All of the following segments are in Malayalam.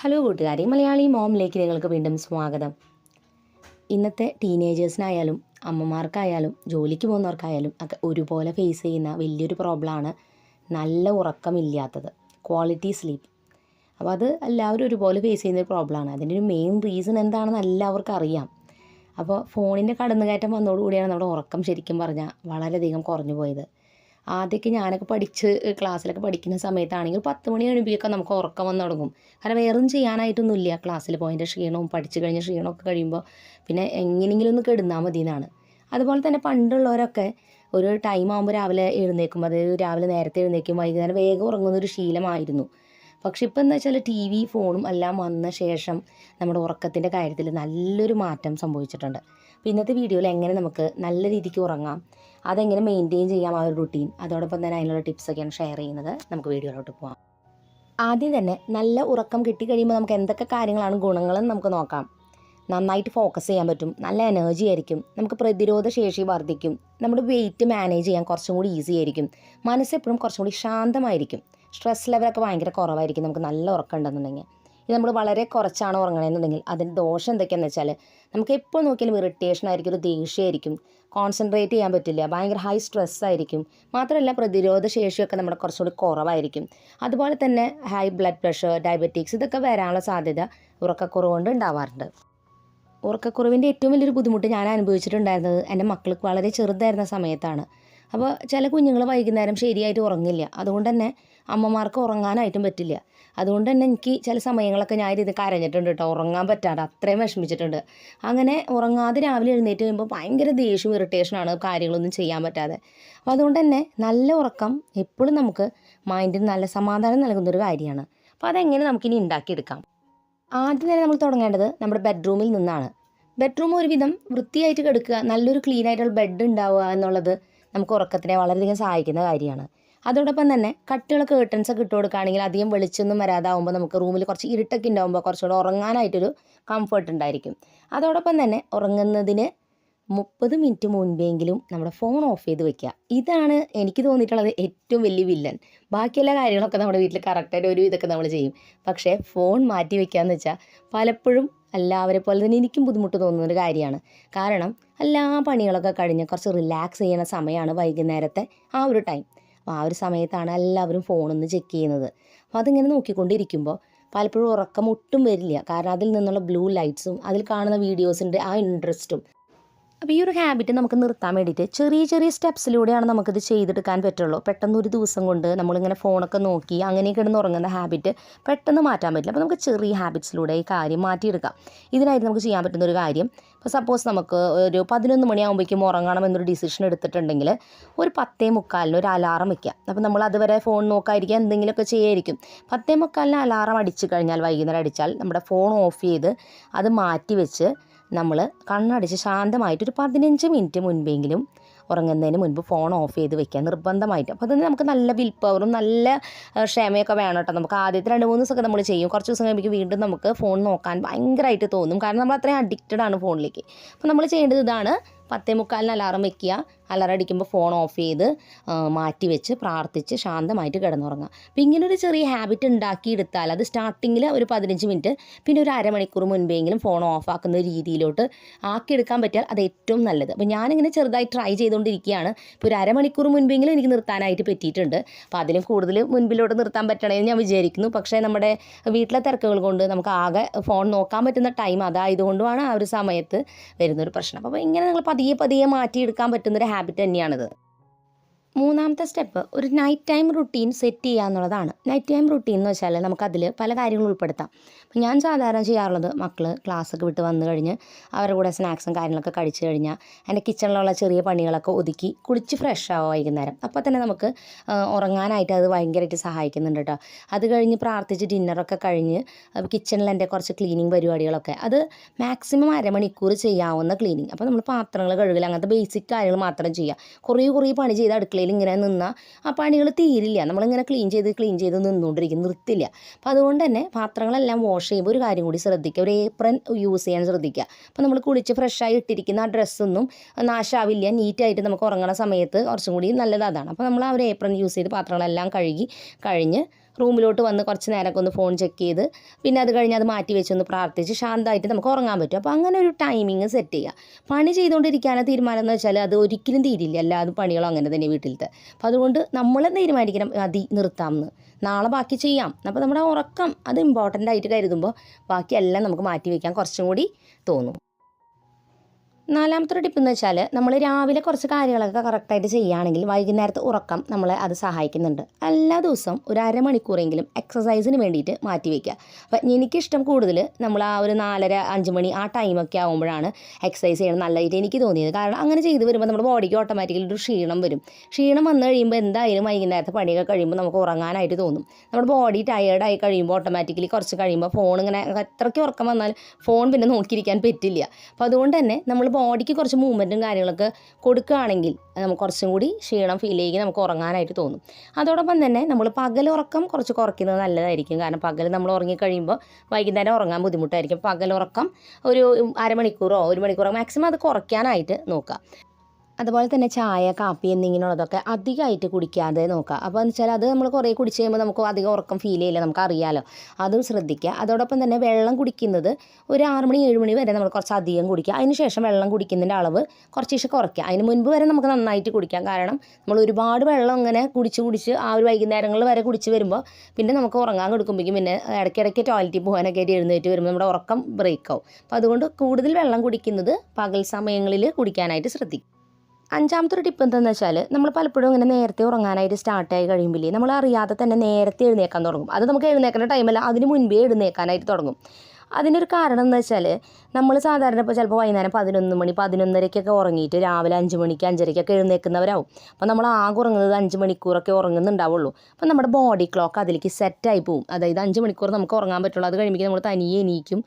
ഹലോ കൂട്ടുകാരി, മലയാളി മോമിലേക്ക് നിങ്ങൾക്ക് വീണ്ടും സ്വാഗതം. ഇന്നത്തെ ടീനേജേഴ്സിനായാലും അമ്മമാർക്കായാലും ജോലിക്ക് പോകുന്നവർക്കായാലും ഒക്കെ ഒരുപോലെ ഫേസ് ചെയ്യുന്ന വലിയൊരു പ്രോബ്ലമാണ് നല്ല ഉറക്കമില്ലാത്തത്, ക്വാളിറ്റി സ്ലീപ്പ്. അപ്പോൾ അത് എല്ലാവരും ഒരുപോലെ ഫേസ് ചെയ്യുന്ന ഒരു പ്രോബ്ലമാണ്. അതിൻ്റെ ഒരു മെയിൻ റീസൺ എന്താണെന്ന് എല്ലാവർക്കും അറിയാം. അപ്പോൾ ഫോണിൻ്റെ കടന്നുകയറ്റം വന്നതോടുകൂടിയാണ് നമ്മുടെ ഉറക്കം ശരിക്കും പറഞ്ഞാൽ വളരെയധികം കുറഞ്ഞു പോയത്. ആദ്യമൊക്കെ ഞാനൊക്കെ ക്ലാസ്സിലൊക്കെ പഠിക്കുന്ന സമയത്താണെങ്കിൽ 10 മണി കഴിയുമ്പോഴൊക്കെ നമുക്ക് ഉറക്കം വന്ന് തുടങ്ങും. കാരണം വേറൊന്നും ചെയ്യാനായിട്ടൊന്നുമില്ല. ക്ലാസ്സിൽ പോയതിൻ്റെ ക്ഷീണവും പഠിച്ചു കഴിഞ്ഞ ക്ഷീണമൊക്കെ കഴിയുമ്പോൾ പിന്നെ എങ്ങനെയെങ്കിലും ഒന്ന് കിടന്നാൽ മതി എന്നാണ്. അതുപോലെ തന്നെ പണ്ടുള്ളവരൊക്കെ ഒരു ടൈം ആകുമ്പോൾ രാവിലെ എഴുന്നേക്കും, അതായത് രാവിലെ നേരത്തെ എഴുന്നേക്കും, വൈകുന്നേരം വേഗം ഉറങ്ങുന്നൊരു ശീലമായിരുന്നു. പക്ഷെ ഇപ്പോൾ എന്താ വെച്ചാൽ TV ഫോണും എല്ലാം വന്ന ശേഷം നമ്മുടെ ഉറക്കത്തിൻ്റെ കാര്യത്തിൽ നല്ലൊരു മാറ്റം സംഭവിച്ചിട്ടുണ്ട്. അപ്പോൾ ഇന്നത്തെ വീഡിയോയിൽ എങ്ങനെ നമുക്ക് നല്ല രീതിക്ക് ഉറങ്ങാം, അതെങ്ങനെ മെയിൻറ്റെയിൻ ചെയ്യാം ആ ഒരു റുട്ടീൻ, അതോടൊപ്പം തന്നെ അതിനുള്ള ടിപ്സൊക്കെയാണ് ഷെയർ ചെയ്യുന്നത്. നമുക്ക് വീഡിയോയിലോട്ട് പോകാം. ആദ്യം തന്നെ നല്ല ഉറക്കം കിട്ടിക്കഴിയുമ്പോൾ നമുക്ക് എന്തൊക്കെ കാര്യങ്ങളാണ് ഗുണങ്ങളെന്ന് നമുക്ക് നോക്കാം. നന്നായിട്ട് ഫോക്കസ് ചെയ്യാൻ പറ്റും, നല്ല എനർജി ആയിരിക്കും, നമുക്ക് പ്രതിരോധ ശേഷി വർദ്ധിക്കും, നമ്മുടെ വെയിറ്റ് മാനേജ് ചെയ്യാൻ കുറച്ചും കൂടി ഈസി ആയിരിക്കും, മനസ്സെപ്പോഴും കുറച്ചും കൂടി ശാന്തമായിരിക്കും, സ്ട്രെസ് ലെവലൊക്കെ ഭയങ്കര കുറവായിരിക്കും നമുക്ക് നല്ല ഉറക്കം ഉണ്ടെന്നുണ്ടെങ്കിൽ. ഇത് നമ്മൾ വളരെ കുറച്ചാണ് ഉറങ്ങണമെന്നുണ്ടെങ്കിൽ അതിൻ്റെ ദോഷം എന്തൊക്കെയാണെന്ന് വെച്ചാൽ നമുക്ക് എപ്പോൾ നോക്കിയാലും ഇറിറ്റേഷൻ ആയിരിക്കും, ഒരു ദേഷ്യമായിരിക്കും, കോൺസെൻട്രേറ്റ് ചെയ്യാൻ പറ്റില്ല, ഭയങ്കര ഹൈ സ്ട്രെസ് ആയിരിക്കും. മാത്രമല്ല പ്രതിരോധ ശേഷിയൊക്കെ നമ്മുടെ കുറച്ചുകൂടി കുറവായിരിക്കും. അതുപോലെ തന്നെ ഹൈ ബ്ലഡ് പ്രഷർ, ഡയബറ്റിക്സ് ഇതൊക്കെ വരാനുള്ള സാധ്യത ഉറക്കക്കുറവുകൊണ്ട് ഉണ്ടാവാറുണ്ട്. ഉറക്കക്കുറവിൻ്റെ ഏറ്റവും വലിയൊരു ബുദ്ധിമുട്ട് ഞാൻ അനുഭവിച്ചിട്ടുണ്ടായിരുന്നത് എൻ്റെ മക്കൾക്ക് വളരെ ചെറുതായിരുന്ന സമയത്താണ്. അപ്പോൾ ചില കുഞ്ഞുങ്ങൾ വൈകുന്നേരം ശരിയായിട്ട് ഉറങ്ങില്ല, അതുകൊണ്ട് തന്നെ അമ്മമാർക്ക് ഉറങ്ങാനായിട്ടും പറ്റില്ല. അതുകൊണ്ട് തന്നെ എനിക്ക് ചില സമയങ്ങളൊക്കെ ഞാൻ ഇത് കരഞ്ഞിട്ടുണ്ട് കേട്ടോ, ഉറങ്ങാൻ പറ്റാതെ അത്രയും വിഷമിച്ചിട്ടുണ്ട്. അങ്ങനെ ഉറങ്ങാതെ രാവിലെ എഴുന്നേറ്റ് കഴിയുമ്പോൾ ഭയങ്കര ദേഷ്യവും ഇറിറ്റേഷനാണ്, കാര്യങ്ങളൊന്നും ചെയ്യാൻ പറ്റാതെ. അപ്പോൾ അതുകൊണ്ട് തന്നെ നല്ല ഉറക്കം എപ്പോഴും നമുക്ക് മൈൻഡിന് നല്ല സമാധാനം നൽകുന്നൊരു കാര്യമാണ്. അപ്പോൾ അതെങ്ങനെ നമുക്കിനി ഉണ്ടാക്കിയെടുക്കാം? ആദ്യം തന്നെ നമ്മൾ തുടങ്ങേണ്ടത് നമ്മുടെ ബെഡ്റൂമിൽ നിന്നാണ്. ബെഡ്റൂം ഒരുവിധം വൃത്തിയായിട്ട് കിടക്കുക, നല്ലൊരു ക്ലീൻ ആയിട്ടുള്ള ബെഡ് ഉണ്ടാവുക എന്നുള്ളത് നമുക്ക് ഉറക്കത്തിനെ വളരെയധികം സഹായിക്കുന്ന കാര്യമാണ്. അതോടൊപ്പം തന്നെ കട്ടിയുള്ള കേർട്ടൻസൊക്കെ ഇട്ട് കൊടുക്കുകയാണെങ്കിൽ അധികം വെളിച്ചൊന്നും വരാതാവുമ്പോൾ നമുക്ക് റൂമിൽ കുറച്ച് ഇരുട്ടൊക്കെ ഉണ്ടാകുമ്പോൾ കുറച്ചുകൂടെ ഉറങ്ങാനായിട്ടൊരു കംഫർട്ട് ഉണ്ടായിരിക്കും. അതോടൊപ്പം തന്നെ ഉറങ്ങുന്നതിന് 30 മിനിറ്റ് മുൻപെങ്കിലും നമ്മുടെ ഫോൺ ഓഫ് ചെയ്ത് വെക്കുക. ഇതാണ് എനിക്ക് തോന്നിയിട്ടുള്ളത് ഏറ്റവും വലിയ വില്ലൻ. ബാക്കിയെല്ലാ കാര്യങ്ങളൊക്കെ നമ്മുടെ വീട്ടിൽ കറക്റ്റായിട്ട് ഒരു ഇതൊക്കെ നമ്മൾ ചെയ്യും. പക്ഷേ ഫോൺ മാറ്റി വെക്കുകയെന്ന് വെച്ചാൽ പലപ്പോഴും എല്ലാവരെ പോലെ തന്നെ എനിക്കും ബുദ്ധിമുട്ട് തോന്നുന്നൊരു കാര്യമാണ്. കാരണം എല്ലാ പണികളൊക്കെ കഴിഞ്ഞ് കുറച്ച് റിലാക്സ് ചെയ്യുന്ന സമയമാണ് വൈകുന്നേരത്തെ ആ ഒരു ടൈം. അപ്പോൾ ആ ഒരു സമയത്താണ് എല്ലാവരും ഫോണൊന്ന് ചെക്ക് ചെയ്യുന്നത്. അപ്പോൾ അതിങ്ങനെ നോക്കിക്കൊണ്ടിരിക്കുമ്പോൾ പലപ്പോഴും ഉറക്കം ഒട്ടും വരില്ല. കാരണം അതിൽ നിന്നുള്ള ബ്ലൂ ലൈറ്റ്സും അതിൽ കാണുന്ന വീഡിയോസിൻ്റെ ആ ഇൻട്രസ്റ്റും. അപ്പോൾ ഈ ഒരു ഹാബിറ്റ് നമുക്ക് നിർത്താൻ വേണ്ടിയിട്ട് ചെറിയ ചെറിയ സ്റ്റെപ്സിലൂടെയാണ് നമുക്കിത് ചെയ്തെടുക്കാൻ പറ്റുള്ളൂ. പെട്ടെന്ന് ഒരു ദിവസം കൊണ്ട് നമ്മളിങ്ങനെ ഫോണൊക്കെ നോക്കി അങ്ങനെ കിടന്ന് ഉറങ്ങുന്ന ഹാബിറ്റ് പെട്ടെന്ന് മാറ്റാൻ പറ്റില്ല. അപ്പോൾ നമുക്ക് ചെറിയ ഹാബിറ്റ്സിലൂടെ ഈ കാര്യം മാറ്റിയെടുക്കാം. ഇതിനായിട്ട് നമുക്ക് ചെയ്യാൻ പറ്റുന്ന ഒരു കാര്യം, ഇപ്പോൾ സപ്പോസ് നമുക്ക് ഒരു 11 മണിയാകുമ്പോഴേക്കും ഉറങ്ങണം എന്നൊരു ഡിസിഷൻ എടുത്തിട്ടുണ്ടെങ്കിൽ ഒരു 10:45 ഒരു അലാറം വയ്ക്കുക. അപ്പോൾ നമ്മൾ അതുവരെ ഫോൺ നോക്കാതിരിക്കുക, എന്തെങ്കിലുമൊക്കെ ചെയ്യായിരിക്കും. 10:45 അലാറം അടിച്ചു കഴിഞ്ഞാൽ, വൈകുന്നേരം അടിച്ചാൽ നമ്മുടെ ഫോൺ ഓഫ് ചെയ്ത് അത് മാറ്റി വെച്ച് നമ്മൾ കണ്ണടച്ച് ശാന്തമായിട്ട് ഒരു 15 മിനിറ്റ് മുൻപെങ്കിലും ഉറങ്ങുന്നതിന് മുൻപ് ഫോൺ ഓഫ് ചെയ്ത് വെക്കുക നിർബന്ധമായിട്ട്. അപ്പോൾ അതിന് നമുക്ക് നല്ല വിൽ പവറും നല്ല ക്ഷമയൊക്കെ വേണം കേട്ടോ. നമുക്ക് ആദ്യത്തെ 2-3 ദിവസമൊക്കെ നമ്മൾ ചെയ്യും, കുറച്ച് ദിവസം കഴിയുമ്പോൾ വീണ്ടും നമുക്ക് ഫോൺ നോക്കാൻ ഭയങ്കരമായിട്ട് തോന്നും. കാരണം നമ്മൾ അത്രയും അഡിക്റ്റഡ് ആണ് ഫോണിലേക്ക്. അപ്പോൾ നമ്മൾ ചെയ്യേണ്ടത് ഇതാണ്: 10:45 അലാറം വയ്ക്കുക, അലാറം അടിക്കുമ്പോൾ ഫോൺ ഓഫ് ചെയ്ത് മാറ്റി വെച്ച് പ്രാർത്ഥിച്ച് ശാന്തമായിട്ട് കിടന്നുറങ്ങുക. അപ്പോൾ ഇങ്ങനൊരു ചെറിയ ഹാബിറ്റ് ഉണ്ടാക്കിയെടുത്താൽ അത് സ്റ്റാർട്ടിങ്ങിൽ ഒരു 15 മിനിറ്റ്, പിന്നെ ഒരു അരമണിക്കൂർ മുൻപെങ്കിലും ഫോൺ ഓഫാക്കുന്ന രീതിയിലോട്ട് ആക്കിയെടുക്കാൻ പറ്റിയാൽ അത് ഏറ്റവും നല്ലത്. അപ്പോൾ ഞാനിങ്ങനെ ചെറുതായി ട്രൈ ചെയ്തുകൊണ്ടിരിക്കുകയാണ്. ഇപ്പോൾ ഒരു അരമണിക്കൂർ മുൻപെങ്കിലും എനിക്ക് നിർത്താനായിട്ട് പറ്റിയിട്ടുണ്ട്. അപ്പോൾ അതിലും കൂടുതൽ മുൻപിലോട്ട് നിർത്താൻ പറ്റണമെന്ന് ഞാൻ വിചാരിക്കുന്നു. പക്ഷേ നമ്മുടെ വീട്ടിലെ തിരക്കുകൾ കൊണ്ട് നമുക്ക് ആകെ ഫോൺ നോക്കാൻ പറ്റുന്ന ടൈം അതായതുകൊണ്ടുമാണ് ആ ഒരു സമയത്ത് വരുന്നൊരു പ്രശ്നം. അപ്പോൾ ഇങ്ങനെ നിങ്ങൾ പതിയെ മാറ്റിയെടുക്കാൻ പറ്റുന്നൊരു ഹാബിറ്റ് തന്നെയാണിത്. മൂന്നാമത്തെ സ്റ്റെപ്പ് ഒരു നൈറ്റ് ടൈം റുട്ടീൻ സെറ്റ് ചെയ്യുക എന്നുള്ളതാണ്. നൈറ്റ് ടൈം റുട്ടീൻ എന്ന് വെച്ചാൽ നമുക്കതിൽ പല കാര്യങ്ങളും ഉൾപ്പെടുത്താം. അപ്പോൾ ഞാൻ സാധാരണ ചെയ്യാറുള്ളത്, മക്കൾ ക്ലാസ്സൊക്കെ വിട്ട് വന്നു കഴിഞ്ഞ് അവരുടെ കൂടെ സ്നാക്സും കാര്യങ്ങളൊക്കെ കഴിച്ച് കഴിഞ്ഞാൽ എൻ്റെ കിച്ചണിലുള്ള ചെറിയ പണികളൊക്കെ ഒതുക്കി കുളിച്ച് ഫ്രഷ് ആവുക വൈകുന്നേരം. അപ്പോൾ തന്നെ നമുക്ക് ഉറങ്ങാനായിട്ട് അത് ഭയങ്കരമായിട്ട് സഹായിക്കുന്നുണ്ട് കേട്ടോ. അത് കഴിഞ്ഞ് പ്രാർത്ഥിച്ച് ഡിന്നറൊക്കെ കഴിഞ്ഞ് കിച്ചണിൽ എൻ്റെ കുറച്ച് ക്ലീനിങ് പരിപാടികളൊക്കെ, അത് മാക്സിമം അരമണിക്കൂർ ചെയ്യാവുന്ന ക്ലീനിങ്. അപ്പോൾ നമ്മൾ പാത്രങ്ങൾ കഴുകൽ അങ്ങനത്തെ ബേസിക് കാര്യങ്ങൾ മാത്രം ചെയ്യുക. കുറേ പണി ചെയ്ത് അടുക്കളയിൽ ഇങ്ങനെ നിന്നാൽ ആ പണികൾ തീരില്ല. നമ്മളിങ്ങനെ ക്ലീൻ ചെയ്ത് നിന്നുകൊണ്ടിരിക്കും, നിർത്തില്ല. അപ്പോൾ അതുകൊണ്ട് തന്നെ പാത്രങ്ങളെല്ലാം വാഷ് ചെയ്യുമ്പോൾ ഒരു കാര്യം കൂടി ശ്രദ്ധിക്കുക, ഒരു ഏപ്രൺ യൂസ് ചെയ്യാൻ ശ്രദ്ധിക്കുക. അപ്പോൾ നമ്മൾ കുളിച്ച് ഫ്രഷായി ഇട്ടിരിക്കുന്ന ആ ഡ്രസ്സൊന്നും നാശാവില്ല, നീറ്റായിട്ട് നമുക്ക് ഉറങ്ങുന്ന സമയത്ത് കുറച്ചും കൂടി നല്ലത് അതാണ്. അപ്പോൾ നമ്മൾ ആ ഒരു ഏപ്രൺ യൂസ് ചെയ്ത് പാത്രങ്ങളെല്ലാം കഴുകി കഴിഞ്ഞ് റൂമിലോട്ട് വന്ന് കുറച്ച് നേരമൊക്കെ ഒന്ന് ഫോൺ ചെക്ക് ചെയ്ത് പിന്നെ അത് കഴിഞ്ഞ് അത് മാറ്റി വെച്ചൊന്ന് പ്രാർത്ഥിച്ച് ശാന്തമായിട്ട് നമുക്ക് ഉറങ്ങാൻ പറ്റും. അപ്പോൾ അങ്ങനെ ഒരു ടൈമിങ് സെറ്റ് ചെയ്യുക. പണി ചെയ്തുകൊണ്ടിരിക്കാനുള്ള തീരുമാനം എന്ന് വെച്ചാൽ അത് ഒരിക്കലും തീരില്ല, എല്ലാതും പണികളും അങ്ങനെ തന്നെ വീട്ടിലത്തെ. അപ്പോൾ അതുകൊണ്ട് നമ്മൾ തീരുമാനിക്കണം നിർത്താമെന്ന്, നാളെ ബാക്കി ചെയ്യാം. അപ്പോൾ നമ്മുടെ ഉറക്കം അത് ഇമ്പോർട്ടൻ്റ് ആയിട്ട് കരുതുമ്പോൾ ബാക്കിയെല്ലാം നമുക്ക് മാറ്റി വയ്ക്കാൻ കുറച്ചും കൂടി തോന്നും. നാലാമത്തെ ഒരു ടിപ്പ് എന്ന് വെച്ചാൽ നമ്മൾ രാവിലെ കുറച്ച് കാര്യങ്ങളൊക്കെ കറക്റ്റായിട്ട് ചെയ്യുകയാണെങ്കിൽ വൈകുന്നേരത്തെ ഉറക്കം നമ്മളെ അത് സഹായിക്കുന്നുണ്ട്. എല്ലാ ദിവസവും ഒരു അരമണിക്കൂറെങ്കിലും എക്സസൈസിന് വേണ്ടിയിട്ട് മാറ്റി വയ്ക്കുക. അപ്പം എനിക്കിഷ്ടം കൂടുതൽ നമ്മൾ ആ ഒരു 4:30-5 മണി ആ ടൈമൊക്കെ ആകുമ്പോഴാണ് എക്സസൈസ് ചെയ്യണം നല്ലതായിട്ട് എനിക്ക് തോന്നിയത്. കാരണം അങ്ങനെ ചെയ്ത് വരുമ്പോൾ നമ്മുടെ ബോഡിക്ക് ഓട്ടോമാറ്റിക്കലി ഒരു ക്ഷീണം വരും. ക്ഷീണം വന്നു കഴിയുമ്പോൾ എന്തായാലും വൈകുന്നേരത്തെ പണിയൊക്കെ കഴിയുമ്പോൾ നമുക്ക് ഉറങ്ങാനായിട്ട് തോന്നും. നമ്മുടെ ബോഡി ടയേർഡായി കഴിയുമ്പോൾ ഓട്ടോമാറ്റിക്കലി കുറച്ച് കഴിയുമ്പോൾ ഫോൺ ഇങ്ങനെ എത്രയ്ക്ക് ഉറക്കം വന്നാൽ ഫോൺ പിന്നെ നോക്കിയിരിക്കാൻ പറ്റില്ല. അപ്പോൾ അതുകൊണ്ട് തന്നെ നമ്മൾ ബോഡിക്ക് കുറച്ച് മൂവ്മെൻറ്റും കാര്യങ്ങളൊക്കെ കൊടുക്കുകയാണെങ്കിൽ നമുക്ക് കുറച്ചും കൂടി ക്ഷീണം ഫീൽ ചെയ്യുകയും നമുക്ക് ഉറങ്ങാനായിട്ട് തോന്നും. അതോടൊപ്പം തന്നെ നമ്മൾ പകലുറക്കം കുറച്ച് കുറയ്ക്കുന്നത് നല്ലതായിരിക്കും. കാരണം പകൽ നമ്മൾ ഉറങ്ങിക്കഴിയുമ്പോൾ വൈകുന്നേരം ഉറങ്ങാൻ ബുദ്ധിമുട്ടായിരിക്കും. പകലുറക്കം ഒരു അരമണിക്കൂറോ 1 മണിക്കൂറോ മാക്സിമം അത് കുറയ്ക്കാനായിട്ട് നോക്കുക. അതുപോലെ തന്നെ ചായ, കാപ്പി എന്നിങ്ങനെയുള്ളതൊക്കെ അധികമായിട്ട് കുടിക്കാതെ നോക്കുക. അപ്പോൾ എന്ന് വെച്ചാൽ അത് നമ്മൾ കുറേ കുടിച്ച് കഴിയുമ്പോൾ നമുക്ക് അധികം ഉറക്കം ഫീൽ ചെയ്യില്ല, നമുക്കറിയാമല്ലോ. അതും ശ്രദ്ധിക്കുക. അതോടൊപ്പം തന്നെ വെള്ളം കുടിക്കുന്നത് ഒരു 6 മണി 7 മണി വരെ നമ്മൾ കുറച്ച് അധികം കുടിക്കുക. അതിന് ശേഷം വെള്ളം കുടിക്കുന്നതിൻ്റെ അളവ് കുറച്ച് കുറയ്ക്കുക. അതിന് മുൻപ് വരെ നമുക്ക് നന്നായിട്ട് കുടിക്കാം. കാരണം നമ്മൾ ഒരുപാട് വെള്ളം ഇങ്ങനെ കുടിച്ച് ആ ഒരു വൈകുന്നേരങ്ങളിൽ വരെ കുടിച്ച് വരുമ്പോൾ പിന്നെ നമുക്ക് ഉറങ്ങാൻ കൊടുക്കുമ്പോഴേക്കും പിന്നെ ഇടയ്ക്കിടയ്ക്ക് ടോയ്ലറ്റിൽ പോകാനൊക്കെ ആയിട്ട് എഴുന്നേറ്റ് വരുമ്പോൾ നമ്മുടെ ഉറക്കം ബ്രേക്ക് ആവും. അപ്പോൾ അതുകൊണ്ട് കൂടുതൽ വെള്ളം കുടിക്കുന്നത് പകൽ സമയങ്ങളിൽ കുടിക്കാനായിട്ട് ശ്രദ്ധിക്കും. അഞ്ചാമത്തെ ഒരു ടിപ്പ് എന്താണെന്ന് വെച്ചാൽ നമ്മൾ പലപ്പോഴും ഇങ്ങനെ നേരത്തെ ഉറങ്ങാനായിട്ട് സ്റ്റാർട്ടായി കഴിയുമ്പോൾ നമ്മൾ അറിയാതെ തന്നെ നേരത്തെ എഴുന്നേക്കാൻ തുടങ്ങും. അത് നമുക്ക് എഴുന്നേക്കേണ്ട ടൈമല്ല, അതിന് മുൻപേ എഴുന്നേക്കാനായിട്ട് തുടങ്ങും. അതിനൊരു കാരണം എന്ന് വെച്ചാൽ നമ്മൾ സാധാരണ ഇപ്പോൾ ചിലപ്പോൾ വൈകുന്നേരം 11 മണി 11:30 ഉറങ്ങിയിട്ട് രാവിലെ 5 മണിക്ക് 5:30 എഴുന്നേൽക്കുന്നവരാവും. അപ്പോൾ നമ്മൾ ആകെ ഉറങ്ങുന്നത് 5 മണിക്കൂറൊക്കെ ഉറങ്ങുന്നുണ്ടാവുള്ളൂ. അപ്പോൾ നമ്മുടെ ബോഡി ക്ലോക്ക് അതിലേക്ക് സെറ്റായി പോവും. അതായത് 5 മണിക്കൂർ നമുക്ക് ഉറങ്ങാൻ പറ്റുള്ളൂ. അത് കഴിയുമ്പോൾ നമ്മൾ തനിയെ എണീക്കും,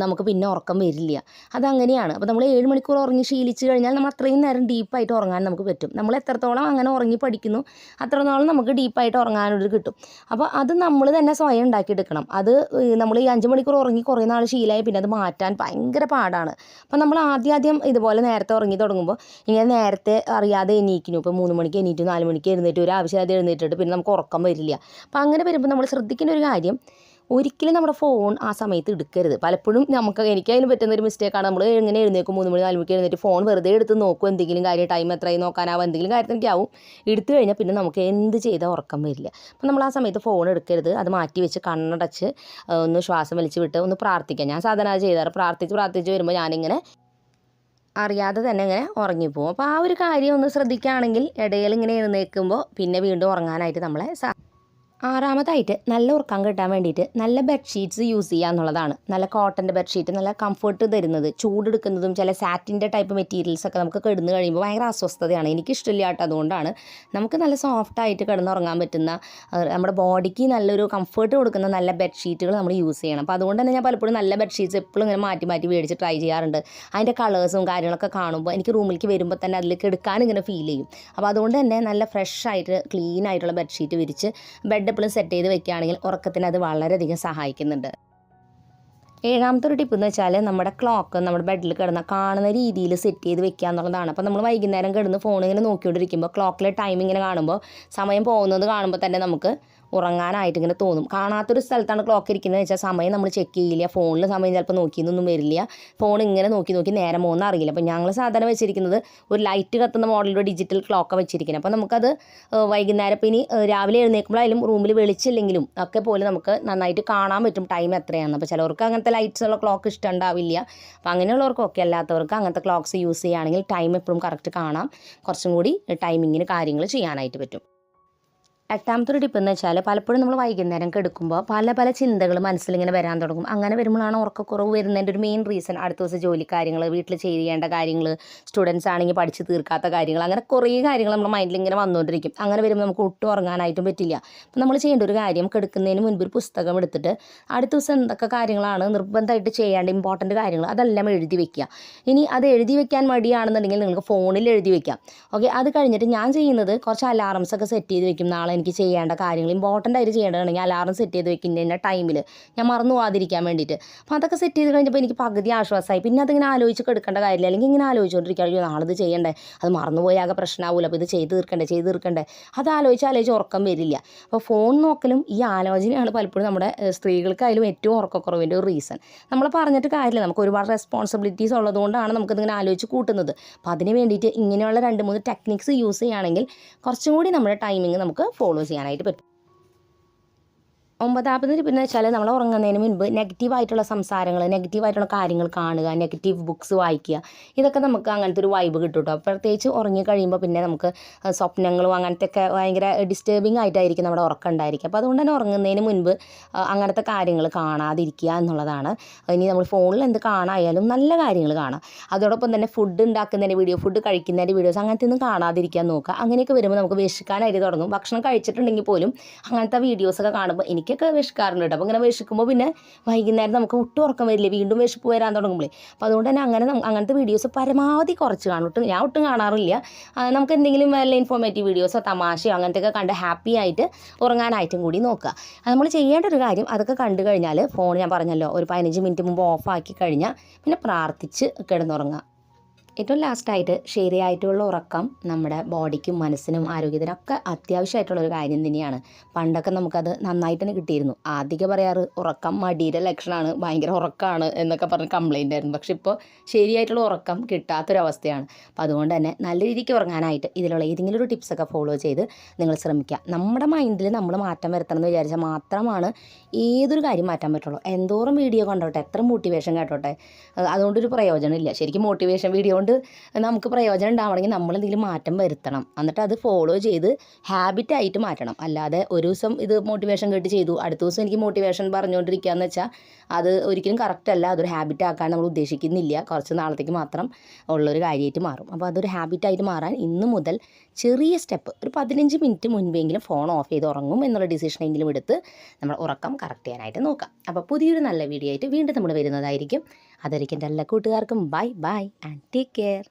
നമുക്ക് പിന്നെ ഉറക്കം വരില്ല. അതങ്ങനെയാണ്. അപ്പോൾ നമ്മൾ 7 മണിക്കൂർ ഉറങ്ങി ശീലിച്ച് കഴിഞ്ഞാൽ നമ്മൾ അത്രയും നേരം ഡീപ്പായിട്ട് ഉറങ്ങാൻ നമുക്ക് പറ്റും. നമ്മൾ എത്രത്തോളം അങ്ങനെ ഉറങ്ങി പഠിക്കുന്നു അത്രത്തോളം നമുക്ക് ഡീപ്പായിട്ട് ഉറങ്ങാനൊരു കിട്ടും. അപ്പോൾ അത് നമ്മൾ തന്നെ സ്വയം ഉണ്ടാക്കിയെടുക്കണം. അത് നമ്മൾ ഈ 5 മണിക്കൂർ ഉറങ്ങി കുറേ നാൾ ശീലമായി പിന്നെ അത് മാറ്റാൻ ഭയങ്കര പാടാണ്. അപ്പം നമ്മൾ ആദ്യം ഇതുപോലെ നേരത്തെ ഉറങ്ങി തുടങ്ങുമ്പോൾ ഇങ്ങനെ നേരത്തെ അറിയാതെ എണീക്കുന്നു. ഇപ്പോൾ 3 മണിക്ക് എണീറ്റ് 4 മണിക്ക് എഴുന്നേറ്റ് ഒരു ആവശ്യമായത് എഴുന്നേറ്റിട്ട് പിന്നെ നമുക്ക് ഉറക്കം വരില്ല. അപ്പം അങ്ങനെ വരുമ്പോൾ നമ്മൾ ശ്രദ്ധിക്കേണ്ട ഒരു കാര്യം, ഒരിക്കലും നമ്മുടെ ഫോൺ ആ സമയത്ത് എടുക്കരുത്. പലപ്പോഴും എനിക്കതിന് പറ്റുന്നൊരു മിസ്റ്റേക്കാണ്. നമ്മൾ എങ്ങനെ എഴുന്നേക്കും 3 മണി 4 മണിക്ക് എഴുന്നേറ്റ് ഫോൺ വെറുതെ എടുത്ത് നോക്കും, എന്തെങ്കിലും കാര്യം ടൈം എത്രയും നോക്കാനാവും, എന്തെങ്കിലും കാര്യത്തിനൊക്കെ ആവും. എടുത്തു കഴിഞ്ഞാൽ പിന്നെ നമുക്ക് എന്ത് ചെയ്താൽ ഉറക്കം വരില്ല. അപ്പം നമ്മൾ ആ സമയത്ത് ഫോൺ എടുക്കരുത്. അത് മാറ്റി വെച്ച് കണ്ണടച്ച് ഒന്ന് ശ്വാസം വലിച്ച് വിട്ട് ഒന്ന് പ്രാർത്ഥിക്കാം. ഞാൻ സാധാരണ അത് ചെയ്താറ്. പ്രാർത്ഥിച്ച് വരുമ്പോൾ ഞാനിങ്ങനെ അറിയാതെ തന്നെ ഇങ്ങനെ ഉറങ്ങിപ്പോവും. അപ്പോൾ ആ ഒരു കാര്യം ഒന്ന് ശ്രദ്ധിക്കുകയാണെങ്കിൽ ഇടയിൽ ഇങ്ങനെ എഴുന്നേൽക്കുമ്പോൾ പിന്നെ വീണ്ടും ഉറങ്ങാനായിട്ട് നമ്മളെ ആറാമതായിട്ട് നല്ല ഉറക്കം കിട്ടാൻ വേണ്ടിയിട്ട് നല്ല ബെഡ്ഷീറ്റ്സ് യൂസ് ചെയ്യുക എന്നുള്ളതാണ്. നല്ല കോട്ടൻ്റെ ബെഡ്ഷീറ്റ്, നല്ല കംഫർട്ട് തരുന്നത്, ചൂടെടുക്കുന്നതും ചില സാറ്റിൻ്റെ ടൈപ്പ് മെറ്റീരിയൽസൊക്കെ നമുക്ക് കിടന്ന് കഴിയുമ്പോൾ ഭയങ്കര അസ്വസ്ഥതയാണ്. എനിക്കിഷ്ടമില്ല കേട്ടോ. അതുകൊണ്ടാണ് നമുക്ക് നല്ല സോഫ്റ്റായിട്ട് കിടന്നുറങ്ങാൻ പറ്റുന്ന, നമ്മുടെ ബോഡിക്ക് നല്ലൊരു കംഫർട്ട് കൊടുക്കുന്ന നല്ല ബെഡ്ഷീറ്റുകൾ നമ്മൾ യൂസ് ചെയ്യണം. അപ്പോൾ അതുകൊണ്ട് തന്നെ ഞാൻ പലപ്പോഴും നല്ല ബെഡ്ഷീറ്റ്സ് എപ്പോഴും ഇങ്ങനെ മാറ്റി മേടിച്ച് ട്രൈ ചെയ്യാറുണ്ട്. അതിൻ്റെ കളേഴ്സും കാര്യങ്ങളൊക്കെ കാണുമ്പോൾ എനിക്ക് റൂമിലേക്ക് വരുമ്പോൾ തന്നെ അതിലേക്ക് എടുക്കാൻ ഇങ്ങനെ ഫീൽ ചെയ്യും. അപ്പോൾ അതുകൊണ്ട് തന്നെ നല്ല ഫ്രഷ് ആയിട്ട് ക്ലീൻ ആയിട്ടുള്ള ബെഡ്ഷീറ്റ് വിരിച്ച് ബെഡ് എപ്പോഴും സെറ്റ് ചെയ്ത് വെക്കുകയാണെങ്കിൽ ഉറക്കത്തിന് അത് വളരെയധികം സഹായിക്കുന്നുണ്ട്. ഏഴാമത്തെ ഒരു ടിപ്പ് എന്ന് വെച്ചാൽ നമ്മുടെ ക്ലോക്ക് നമ്മുടെ ബെഡിൽ കിടന്ന കാണുന്ന രീതിയിൽ സെറ്റ് ചെയ്ത് വെക്കുക എന്നുള്ളതാണ്. അപ്പോൾ നമ്മൾ വൈകുന്നേരം കിടന്ന് ഫോണിങ്ങനെ നോക്കിക്കൊണ്ടിരിക്കുമ്പോൾ ക്ലോക്കിലെ ടൈം ഇങ്ങനെ കാണുമ്പോൾ സമയം പോകുന്നത് കാണുമ്പോൾ തന്നെ നമുക്ക് ഉറങ്ങാനായിട്ട് ഇങ്ങനെ തോന്നും. കാണാത്തൊരു സ്ഥലത്താണ് ക്ലോക്ക് ഇരിക്കുന്നത് വെച്ചാൽ സമയം നമ്മൾ ചെക്ക് ചെയ്യില്ല. ഫോണിൽ സമയം ചിലപ്പോൾ നോക്കിയെന്നൊന്നും വരില്ല. ഫോൺ ഇങ്ങനെ നോക്കി നേരം പോകുന്ന അറിയില്ല. അപ്പോൾ ഞങ്ങൾ സാധാരണ വെച്ചിരിക്കുന്നത് ഒരു ലൈറ്റ് കത്തുന്ന മോഡലിൻ്റെ ഡിജിറ്റൽ ക്ലോക്കാണ് വെച്ചിരിക്കുന്നത്. അപ്പോൾ നമുക്കത് വൈകുന്നേരം ഇനി രാവിലെ എഴുന്നേൽക്കുമ്പോഴായാലും റൂമിൽ വെളിച്ചില്ലെങ്കിലും ഒക്കെ പോലെ നമുക്ക് നന്നായിട്ട് കാണാൻ പറ്റും ടൈം എത്രയാണെന്ന്. അപ്പോൾ ചിലവർക്ക് അങ്ങനത്തെ ലൈറ്റ്സ് ഉള്ള ക്ലോക്ക് ഇഷ്ടമുണ്ടാവില്ല. അപ്പോൾ അങ്ങനെയുള്ളവർക്കൊക്കെ, അല്ലാത്തവർക്ക് അങ്ങനത്തെ ക്ലോക്ക്സ് യൂസ് ചെയ്യുകയാണെങ്കിൽ ടൈം എപ്പോഴും കറക്റ്റ് കാണാം, കുറച്ചും കൂടി ടൈമിങ്ങിന് കാര്യങ്ങൾ ചെയ്യാനായിട്ട് പറ്റും. എട്ടാമത്തെ ഒരു ടിപ്പ് എന്ന് വെച്ചാൽ പലപ്പോഴും നമ്മൾ വൈകുന്നേരം കിടക്കുമ്പോൾ പല ചിന്തകൾ മനസ്സിലിങ്ങനെ വരാൻ തുടങ്ങും. അങ്ങനെ വരുമ്പോഴാണ് ഉറക്കക്കുറവ് വരുന്നതിൻ്റെ ഒരു മെയിൻ റീസൺ. അടുത്ത ദിവസം ജോലി കാര്യങ്ങൾ, വീട്ടിൽ ചെയ്യേണ്ട കാര്യങ്ങൾ, സ്റ്റുഡൻസ് ആണെങ്കിൽ പഠിച്ച് തീർക്കാത്ത കാര്യങ്ങൾ, അങ്ങനെ കുറേ കാര്യങ്ങൾ നമ്മുടെ മൈൻഡിൽ ഇങ്ങനെ വന്നുകൊണ്ടിരിക്കും. അങ്ങനെ വരുമ്പോൾ നമുക്ക് ഒട്ടും ഉറങ്ങാനായിട്ടും പറ്റില്ല. അപ്പം നമ്മൾ ചെയ്യേണ്ട ഒരു കാര്യം, കിടക്കുന്നതിന് മുൻപ് ഒരു പുസ്തകം എടുത്തിട്ട് അടുത്ത ദിവസം എന്തൊക്കെ കാര്യങ്ങളാണ് നിർബന്ധമായിട്ട് ചെയ്യേണ്ട ഇമ്പോർട്ടൻറ്റ് കാര്യങ്ങൾ അതെല്ലാം എഴുതി വെക്കുക. ഇനി അത് എഴുതി വെക്കാൻ മടിയാണെന്നുണ്ടെങ്കിൽ നിങ്ങൾക്ക് ഫോണിൽ എഴുതി വെക്കാം. ഓക്കെ, അത് കഴിഞ്ഞിട്ട് ഞാൻ ചെയ്യുന്നത് കുറച്ച് അലാറംസ് ഒക്കെ സെറ്റ് ചെയ്ത് വെക്കും. നാളെ എനിക്ക് ചെയ്യേണ്ട കാര്യങ്ങൾ ഇമ്പോർട്ടൻ്റ് ആയിട്ട് ചെയ്യേണ്ടതാണെങ്കിൽ അലാറം സെറ്റ് ചെയ്ത് വെക്കുന്ന ടൈമിൽ ഞാൻ മറന്നു പോകാതിരിക്കാൻ വേണ്ടിയിട്ട്. അപ്പോൾ അതൊക്കെ സെറ്റ് ചെയ്ത് കഴിഞ്ഞപ്പോൾ എനിക്ക് പകുതി ആശ്വാസമായി. പിന്നെ അതിങ്ങനെ ആലോചിച്ച് കിടക്കേണ്ട കാര്യമില്ല. അല്ലെങ്കിൽ ഇങ്ങനെ ആലോചിച്ചുകൊണ്ടിരിക്കുക, അയ്യോ നാളെ ഇത് ചെയ്യണ്ടേ, അത് മറന്നുപോയാകെ പ്രശ്നമാവില്ല, അപ്പോൾ ഇത് ചെയ്ത് തീർക്കണ്ടേ അത് ആലോചിച്ച് ഉറക്കം വരില്ല. അപ്പോൾ ഫോൺ നോക്കലും ഈ ആലോചനയാണ് പലപ്പോഴും നമ്മുടെ സ്ത്രീകൾക്കായാലും ഏറ്റവും ഉറക്കക്കുറവിൻ്റെ ഒരു റീസൺ. നമ്മൾ പറഞ്ഞിട്ട് കാര്യമില്ല, നമുക്ക് ഒരുപാട് റെസ്പോൺസിബിലിറ്റീസ് ഉള്ളതുകൊണ്ടാണ് നമുക്കിതിങ്ങനെ ആലോചിച്ച് കൂട്ടുന്നത്. അപ്പോൾ അതിന് വേണ്ടിയിട്ട് ഇങ്ങനെയുള്ള 2-3 ടെക്നിക്സ് യൂസ് ചെയ്യുകയാണെങ്കിൽ കുറച്ചും കൂടി നമ്മുടെ ടൈമിങ് നമുക്ക് ഫോളോ ചെയ്യാനായിട്ട് പറ്റും. 9ാമത് പിന്നെ വെച്ചാൽ നമ്മൾ ഉറങ്ങുന്നതിന് മുൻപ് നെഗറ്റീവായിട്ടുള്ള സംസാരങ്ങൾ, നെഗറ്റീവായിട്ടുള്ള കാര്യങ്ങൾ കാണുക, നെഗറ്റീവ് ബുക്സ് വായിക്കുക, ഇതൊക്കെ നമുക്ക് അങ്ങനത്തെ ഒരു വൈബ് കിട്ടും കേട്ടോ. പ്രത്യേകിച്ച് ഉറങ്ങി കഴിയുമ്പോൾ പിന്നെ നമുക്ക് സ്വപ്നങ്ങളും അങ്ങനത്തെയൊക്കെ ഭയങ്കര ഡിസ്റ്റർബിങ് ആയിട്ടായിരിക്കും നമ്മുടെ ഉറക്കം ഉണ്ടായിരിക്കുക. അപ്പോൾ അതുകൊണ്ട് തന്നെ ഉറങ്ങുന്നതിന് മുൻപ് അങ്ങനത്തെ കാര്യങ്ങൾ കാണാതിരിക്കുക എന്നുള്ളതാണ്. ഇനി നമ്മൾ ഫോണിൽ എന്ത് കാണായാലും നല്ല കാര്യങ്ങൾ കാണാം. അതോടൊപ്പം തന്നെ ഫുഡ് ഉണ്ടാക്കുന്നതിൻ്റെ വീഡിയോ, ഫുഡ് കഴിക്കുന്നതിൻ്റെ വീഡിയോസ് അങ്ങനത്തെ ഒന്നും കാണാതിരിക്കാൻ നോക്കുക. അങ്ങനെയൊക്കെ വരുമ്പോൾ നമുക്ക് വിശക്കാനായിട്ട് തുടങ്ങും. ഭക്ഷണം കഴിച്ചിട്ടുണ്ടെങ്കിൽ പോലും അങ്ങനത്തെ വീഡിയോസൊക്കെ കാണുമ്പോൾ എനിക്കൊക്കെ വിശക്കാറുണ്ട് കേട്ടോ. അപ്പോൾ ഇങ്ങനെ വിശക്കുമ്പോൾ പിന്നെ വൈകുന്നേരം നമുക്ക് ഒട്ടും ഉറക്കം വരില്ല, വീണ്ടും വിശപ്പ് വരാൻ തുടങ്ങുമ്പോഴേ. അപ്പോൾ അതുകൊണ്ട് തന്നെ അങ്ങനത്തെ വീഡിയോസ് പരമാവധി കുറച്ച് കാണും. ഞാൻ ഒട്ടും കാണാറില്ല. നമുക്ക് എന്തെങ്കിലും വല്ല ഇൻഫോർമേറ്റീവ് വീഡിയോസോ തമാശയോ അങ്ങനത്തെയൊക്കെ കണ്ട് ഹാപ്പി ആയിട്ട് ഉറങ്ങാനായിട്ടും കൂടി നോക്കുക. നമ്മൾ ചെയ്യേണ്ട ഒരു കാര്യം, അതൊക്കെ കണ്ടു കഴിഞ്ഞാൽ ഫോൺ ഞാൻ പറഞ്ഞല്ലോ ഒരു 15 മിനിറ്റ് മുമ്പ് ഓഫാക്കി കഴിഞ്ഞാൽ പിന്നെ പ്രാർത്ഥിച്ച് കിടന്നുറങ്ങുക. ഏറ്റവും ലാസ്റ്റായിട്ട് ശരിയായിട്ടുള്ള ഉറക്കം നമ്മുടെ ബോഡിക്കും മനസ്സിനും ആരോഗ്യത്തിനൊക്കെ അത്യാവശ്യമായിട്ടുള്ളൊരു കാര്യം തന്നെയാണ്. പണ്ടൊക്കെ നമുക്കത് നന്നായിട്ട് തന്നെ കിട്ടിയിരുന്നു. ആദ്യമൊക്കെ പറയാറ് ഉറക്കം മടിയുടെ ലക്ഷണമാണ്, ഭയങ്കര ഉറക്കമാണ് എന്നൊക്കെ പറഞ്ഞ് കംപ്ലൈൻ്റ് ആയിരുന്നു. പക്ഷെ ഇപ്പോൾ ശരിയായിട്ടുള്ള ഉറക്കം കിട്ടാത്തൊരവസ്ഥയാണ്. അപ്പോൾ അതുകൊണ്ട് തന്നെ നല്ല രീതിക്ക് ഉറങ്ങാനായിട്ട് ഇതിലുള്ള ഏതെങ്കിലും ഒരു ടിപ്സൊക്കെ ഫോളോ ചെയ്ത് നിങ്ങൾ ശ്രമിക്കുക. നമ്മുടെ മൈൻഡിൽ നമ്മൾ മാറ്റം വരുത്തണം എന്ന് വിചാരിച്ചാൽ മാത്രമാണ് ഏതൊരു കാര്യം മാറ്റാൻ പറ്റുള്ളൂ. എന്തോരം വീഡിയോ കണ്ടോട്ടെ, എത്ര മോട്ടിവേഷൻ കേട്ടോട്ടെ, അതുകൊണ്ടൊരു പ്രയോജനമില്ല. ശരിക്കും മോട്ടിവേഷൻ വീഡിയോ കൊണ്ട് നമുക്ക് പ്രയോജനം ഉണ്ടാവണമെങ്കിൽ നമ്മളെന്തെങ്കിലും മാറ്റം വരുത്തണം, എന്നിട്ട് അത് ഫോളോ ചെയ്ത് ഹാബിറ്റായിട്ട് മാറ്റണം. അല്ലാതെ ഒരു ദിവസം ഇത് മോട്ടിവേഷൻ കേട്ട് ചെയ്തു, അടുത്ത ദിവസം എനിക്ക് മോട്ടിവേഷൻ പറഞ്ഞുകൊണ്ടിരിക്കുക എന്ന് വെച്ചാൽ അത് ഒരിക്കലും കറക്റ്റ് അല്ല. അതൊരു ഹാബിറ്റ് ആക്കാൻ നമ്മൾ ഉദ്ദേശിക്കുന്നില്ല. കുറച്ച് നാളത്തേക്ക് മാത്രം ഉള്ളൊരു കാര്യമായിട്ട് മാറും. അപ്പോൾ അതൊരു ഹാബിറ്റായിട്ട് മാറാൻ ഇന്ന് മുതൽ ചെറിയ സ്റ്റെപ്പ്, ഒരു 15 മിനിറ്റ് മുൻപെങ്കിലും ഫോൺ ഓഫ് ചെയ്ത് ഉറങ്ങും എന്നുള്ള ഡിസിഷനെങ്കിലും എടുത്ത് നമ്മൾ ഉറക്കം കറക്റ്റ് ചെയ്യാനായിട്ട് നോക്കാം. അപ്പോൾ പുതിയൊരു നല്ല വീഡിയോ ആയിട്ട് വീണ്ടും നമ്മൾ വരുന്നതായിരിക്കും. അതൊരിക്കും എല്ലാ കൂട്ടുകാർക്കും ബൈ ആൻഡ് ടേക്ക് കെയർ.